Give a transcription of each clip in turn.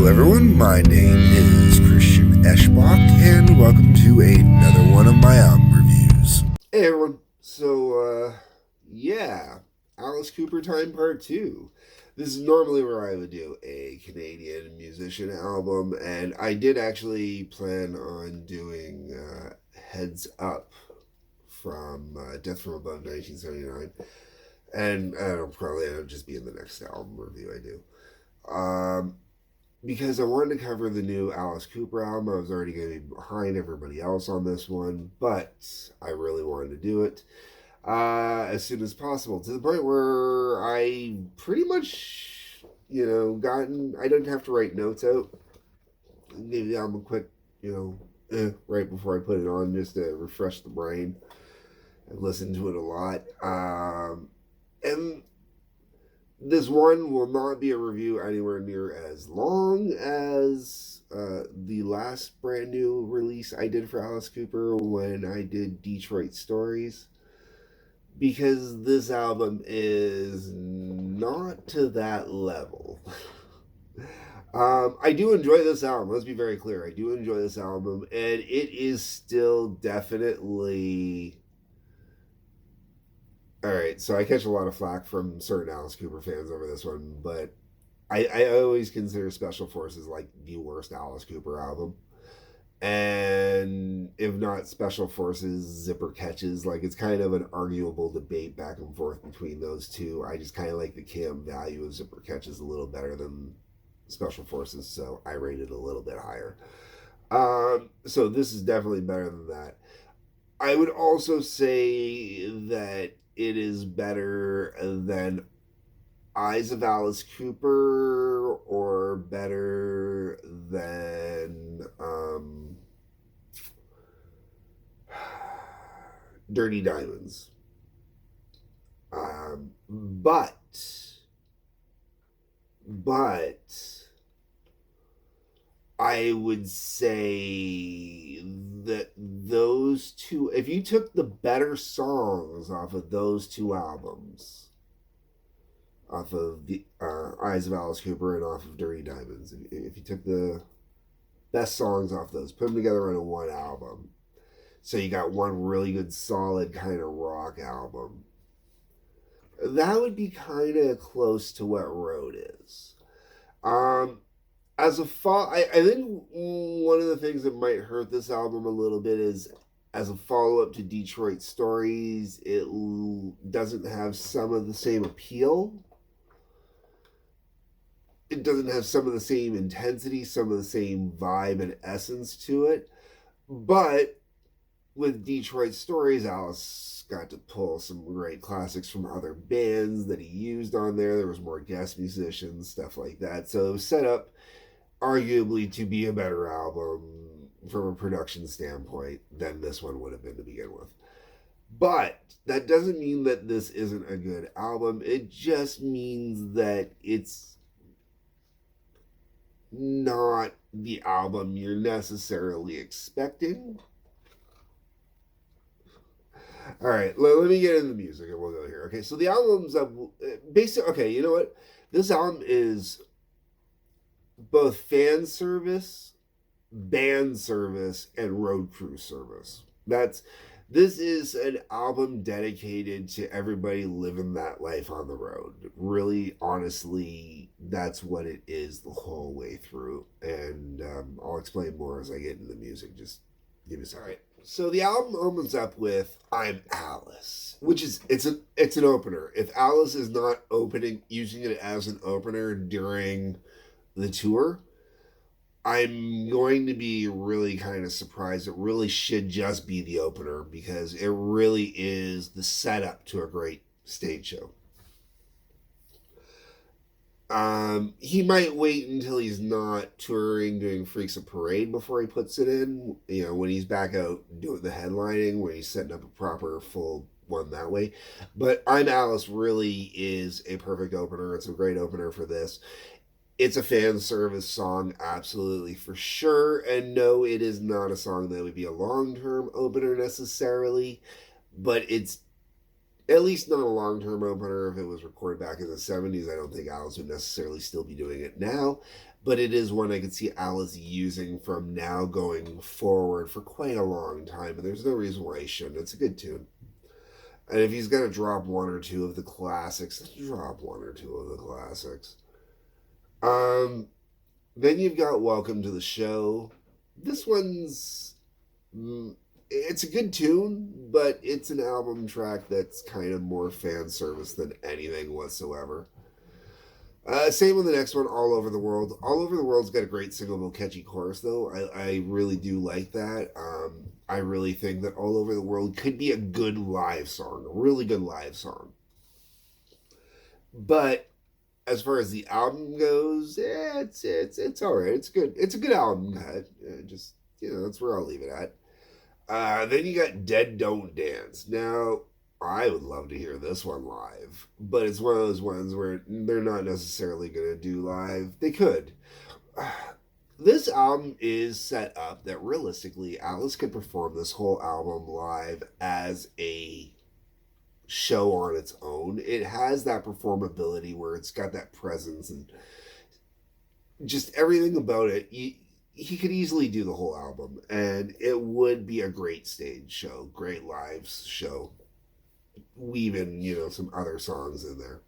Hello, everyone. My name is Christian Eschbach, and welcome to another one of my album reviews. Hey, everyone. So, Alice Cooper Time Part 2. This is normally where I would do a Canadian musician album, and I did actually plan on doing Heads Up from Death from Above 1979, and it'll probably end up just being the next album review I do. Because I wanted to cover the new Alice Cooper album. I was already going to be behind everybody else on this one, but I really wanted to do it as soon as possible, to the point where I pretty much, I didn't have to write notes out. I gave the album a quick, right before I put it on, just to refresh the brain. I've listened to it a lot. And this one will not be a review anywhere near as long as the last brand new release I did for Alice Cooper when I did Detroit Stories, because this album is not to that level. I do enjoy this album. Let's be very clear. I do enjoy this album, and it is still definitely... All right, so I catch a lot of flack from certain Alice Cooper fans over this one, but I always consider Special Forces like the worst Alice Cooper album. And if not Special Forces, Zipper Catches. Like, it's kind of an arguable debate back and forth between those two. I just kind of like the cam value of Zipper Catches a little better than Special Forces, so I rate it a little bit higher. So this is definitely better than that. I would also say that it is better than Eyes of Alice Cooper, or better than Dirty Diamonds. But I would say that those two, if you took the better songs off of those two albums, off of the Eyes of Alice Cooper and off of Dirty Diamonds, if you took the best songs off those, put them together on one album, so you got one really good solid kind of rock album, that would be kind of close to what Road is. As a I think one of the things that might hurt this album a little bit is, as a follow-up to Detroit Stories, it doesn't have some of the same appeal. It doesn't have some of the same intensity, some of the same vibe and essence to it. But with Detroit Stories, Alice got to pull some great classics from other bands that he used on there. There was more guest musicians, stuff like that. So it was set up arguably to be a better album from a production standpoint than this one would have been to begin with. But that doesn't mean that this isn't a good album. It just means that it's not the album you're necessarily expecting. All right, let me get into the music and we'll go here. Okay, so the album's basically, okay, you know what? This album is both fan service, band service, and road crew service. This is an album dedicated to everybody living that life on the road. Really, honestly, that's what it is the whole way through. And I'll explain more as I get into the music. Just give me a second. All right. So the album opens up with "I'm Alice," which is it's an opener. If Alice is not using it as an opener during the tour, I'm going to be really kind of surprised. It really should just be the opener, because it really is the setup to a great stage show. He might wait until he's not touring doing Freaks of Parade before he puts it in. When he's back out doing the headlining, when he's setting up a proper full one that way. But "I'm Alice" really is a perfect opener. It's a great opener for this. It's a fan service song, absolutely, for sure. And no, it is not a song that would be a long-term opener necessarily, but At least not a long-term opener. If it was recorded back in the 70s, I don't think Alice would necessarily still be doing it now. But it is one I could see Alice using from now going forward for quite a long time. And there's no reason why he shouldn't. It's a good tune. And if he's going to drop one or two of the classics, let's drop one or two of the classics. Then you've got Welcome to the Show. This one's it's a good tune, but it's an album track that's kind of more fan service than anything whatsoever. Same with the next one, All Over the World. All Over the World's got a great singable, catchy chorus, though. I really do like that. I really think that All Over the World could be a good live song, a really good live song. But as far as the album goes, it's all right. It's good. It's a good album cut. Just that's where I'll leave it at. Then you got Dead Don't Dance. Now, I would love to hear this one live, but it's one of those ones where they're not necessarily going to do live. They could. This album is set up that realistically, Alice could perform this whole album live as a show on its own. It has that performability where it's got that presence and just everything about it. He could easily do the whole album, and it would be a great stage show, great live show, weaving, some other songs in there.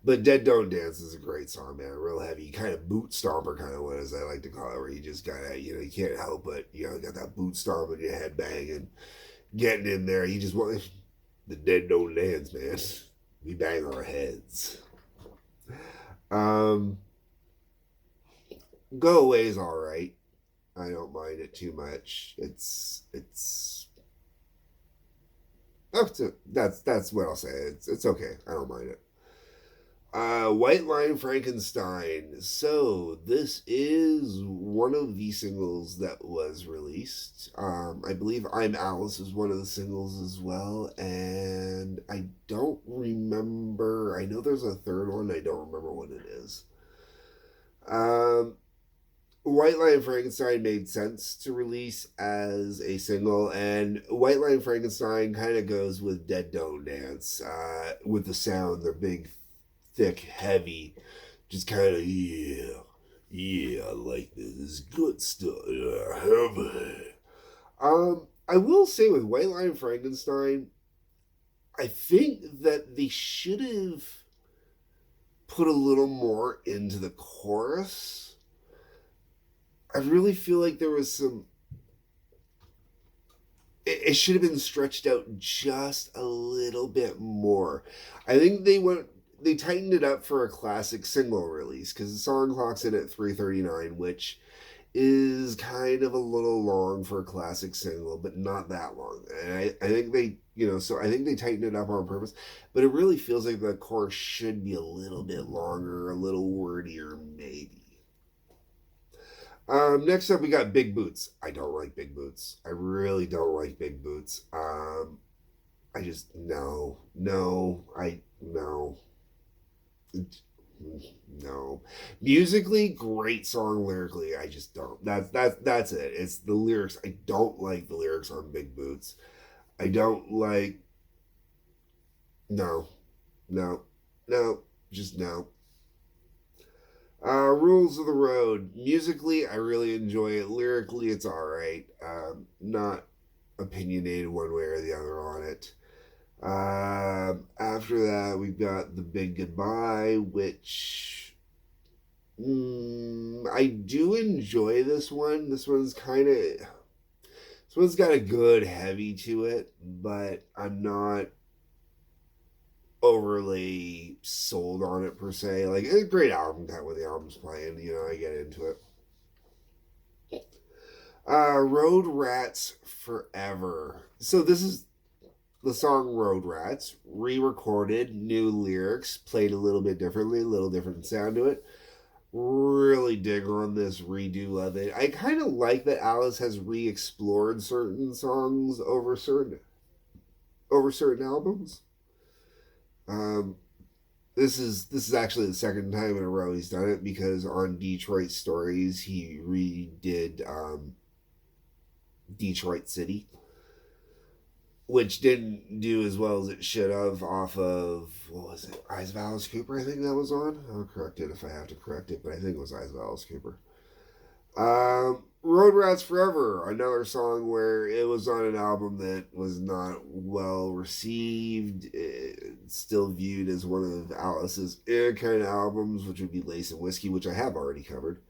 But Dead Don't Dance is a great song, man. Real heavy, kind of boot stomper kind of one, as I like to call it, where you just gotta, you can't help but, got that boot stomp in your head banging, getting in there. You just want the Dead Don't Dance, man. We bang our heads. Go Away is all right. I don't mind it too much. That's what I'll say. It's okay. I don't mind it. White Line Frankenstein. So this is one of the singles that was released. I believe I'm Alice is one of the singles as well, and I don't remember. I know there's a third one. I don't remember what it is. White Line Frankenstein made sense to release as a single, and White Line Frankenstein kind of goes with Dead Don't Dance, with the sound, they're big, thick, heavy, just kind of, I like this, this is good stuff, heavy. I will say with White Line Frankenstein, I think that they should have put a little more into the chorus. I really feel like there was some... It should have been stretched out just a little bit more. I think they tightened it up for a classic single release, because the song clocks in at 3:39, which is kind of a little long for a classic single, but not that long. And I think they, so I think they tightened it up on purpose, but it really feels like the chorus should be a little bit longer, a little wordier, maybe. Next up, we got Big Boots. I don't like Big Boots. I really don't like Big Boots. I just, no. Musically, great song. Lyrically, I just don't. That's it. It's the lyrics. I don't like the lyrics on Big Boots. I don't like... No. Just no. Rules of the Road. Musically, I really enjoy it. Lyrically, it's alright. Not opinionated one way or the other on it. After that, we've got The Big Goodbye, which... I do enjoy this one. This one's got a good heavy to it, but I'm not overly sold on it per se. Like, it's a great album cut when the album's playing, I get into it. Road Rats Forever. So this is the song Road Rats, re-recorded, new lyrics, played a little bit differently, a little different sound to it. Really dig on this redo of it. I kind of like that Alice has re-explored certain songs over certain albums. This is actually the second time in a row he's done it, because on Detroit Stories he redid Detroit City, which didn't do as well as it should have off of, what was it, Eyes of Alice Cooper, I think that was on. I'll correct it if I have to correct it, but I think it was Eyes of Alice Cooper. Road Rats Forever, another song where it was on an album that was not well received. It's still viewed as one of Alice's kind of albums, which would be Lace and Whiskey, which I have already covered.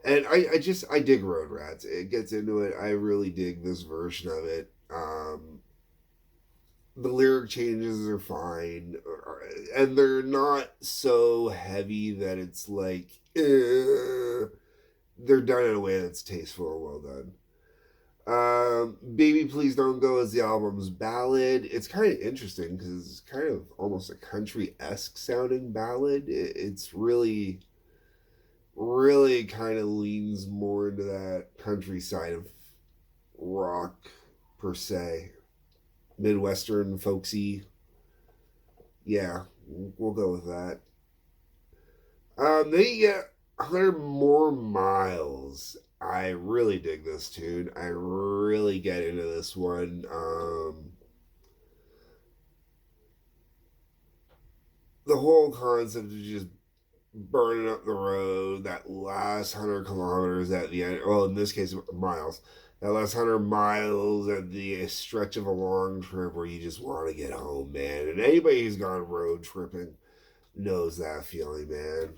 And I dig Road Rats. It gets into it. I really dig this version of it. The lyric changes are fine, and they're not so heavy that it's like, they're done in a way that's tasteful and well done. Baby Please Don't Go is the album's ballad. It's kind of interesting because it's kind of almost a country-esque sounding ballad. It's really, really kind of leans more into that countryside of rock, per se. Midwestern, folksy. Yeah, we'll go with that. Then you get 100 More Miles. I really dig this tune. I really get into this one. The whole concept of just burning up the road, that last 100 kilometers at the end, well, in this case, miles, that last 100 miles at the stretch of a long trip where you just want to get home, man. And anybody who's gone road tripping knows that feeling, man.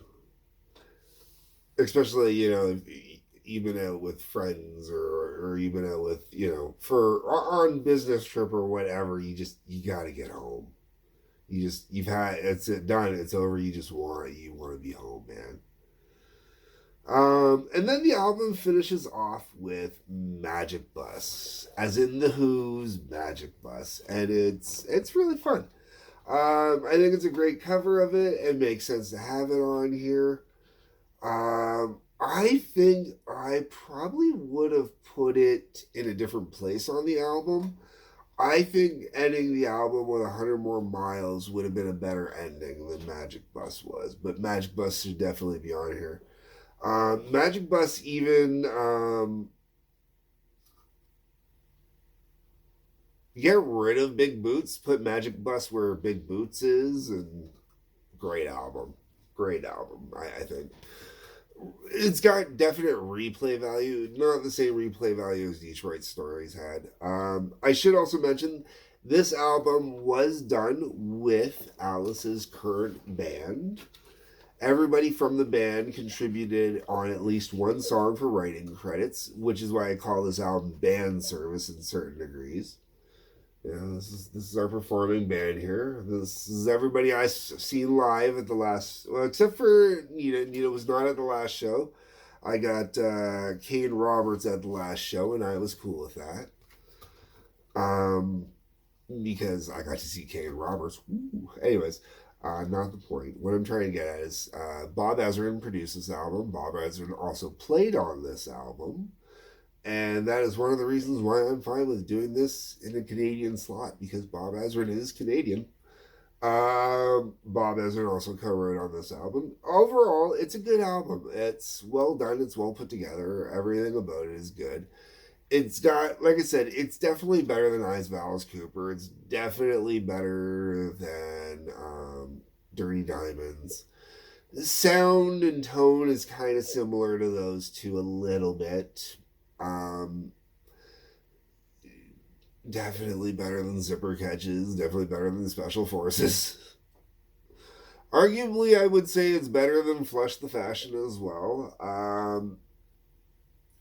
Especially, you've been out with friends or you've been out with, for on business trip or whatever, you got to get home. You've had, it's done, it's over, you want to be home, man. And then the album finishes off with Magic Bus, as in the Who's Magic Bus, and it's really fun. I think it's a great cover of it. It makes sense to have it on here. I think I probably would have put it in a different place on the album. I think ending the album with 100 More Miles would have been a better ending than Magic Bus was, but Magic Bus should definitely be on here. Magic Bus even get rid of Big Boots, put Magic Bus where Big Boots is, and great album. Great album, I think. It's got definite replay value, not the same replay value as Detroit Stories had. I should also mention this album was done with Alice's current band. Everybody from the band contributed on at least one song for writing credits, which is why I call this album band service in certain degrees. This is our performing band here. This is everybody I've seen live at the last, well, except for Nita. Nita was not at the last show. I got Kane Roberts at the last show, and I was cool with that. Because I got to see Kane Roberts. Ooh. Anyways, not the point. What I'm trying to get at is Bob Ezrin produced this album. Bob Ezrin also played on this album. And that is one of the reasons why I'm fine with doing this in a Canadian slot, because Bob Ezrin is Canadian. Bob Ezrin also co-wrote on this album. Overall, it's a good album. It's well done. It's well put together. Everything about it is good. It's got, like I said, it's definitely better than Eyes of Alice Cooper. It's definitely better than Dirty Diamonds. The sound and tone is kind of similar to those two a little bit. Definitely better than Zipper Catches. Definitely better than Special Forces. Arguably, I would say it's better than Flush the Fashion as well.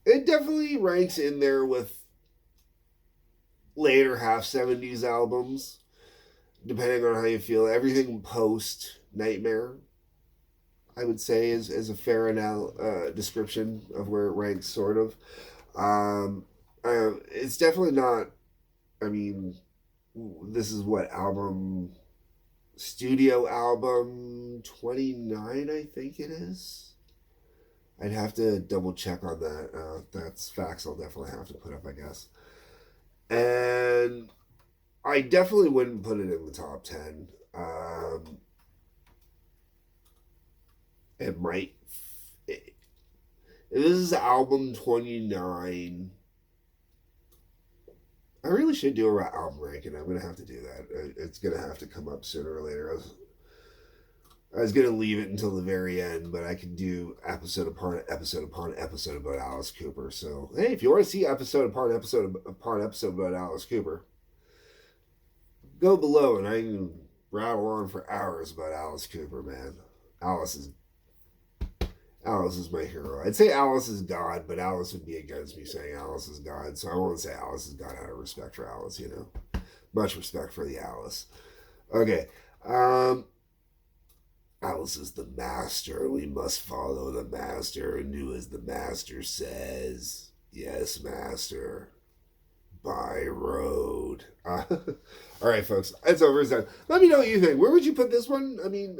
It definitely ranks in there with later half 70s albums, depending on how you feel. Everything post Nightmare, I would say, is a fair description of where it ranks, sort of. It's definitely not, I mean, this is what album, studio album 29, I think it is. I'd have to double check on that. That's facts I'll definitely have to put up, I guess. And I definitely wouldn't put it in the top 10. It might, this is album 29. I really should do a album ranking. I'm gonna have to do that. It's gonna have to come up sooner or later. I was gonna leave it until the very end, but I could do episode upon episode upon episode about Alice Cooper. So hey, if you want to see episode upon episode about Alice Cooper, go below and I can rattle on for hours about Alice Cooper, man. Alice is Alice is my hero. I'd say Alice is God, but Alice would be against me saying Alice is God, so I won't say Alice is God out of respect for Alice, you know. Much respect for the Alice. Okay. Alice is the master. We must follow the master and do as the master says. Yes, master. By road. All right, folks. It's over. It's done. Let me know what you think. Where would you put this one? I mean,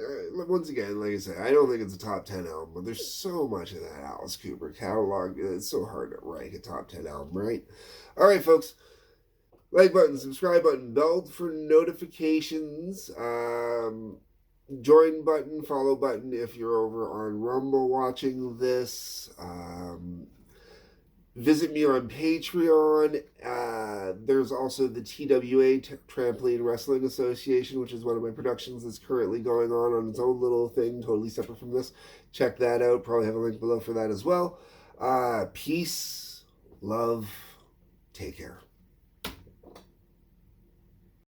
once again, like I said, I don't think it's a top 10 album, but there's so much of that Alice Cooper catalog. It's so hard to rank a top 10 album, right? All right, folks. Like button, subscribe button, bell for notifications. Join button, follow button if you're over on Rumble watching this. Visit me on Patreon. There's also the TWA, Trampoline Wrestling Association, which is one of my productions that's currently going on its own little thing, totally separate from this. Check that out. Probably have a link below for that as well. Peace, love, take care.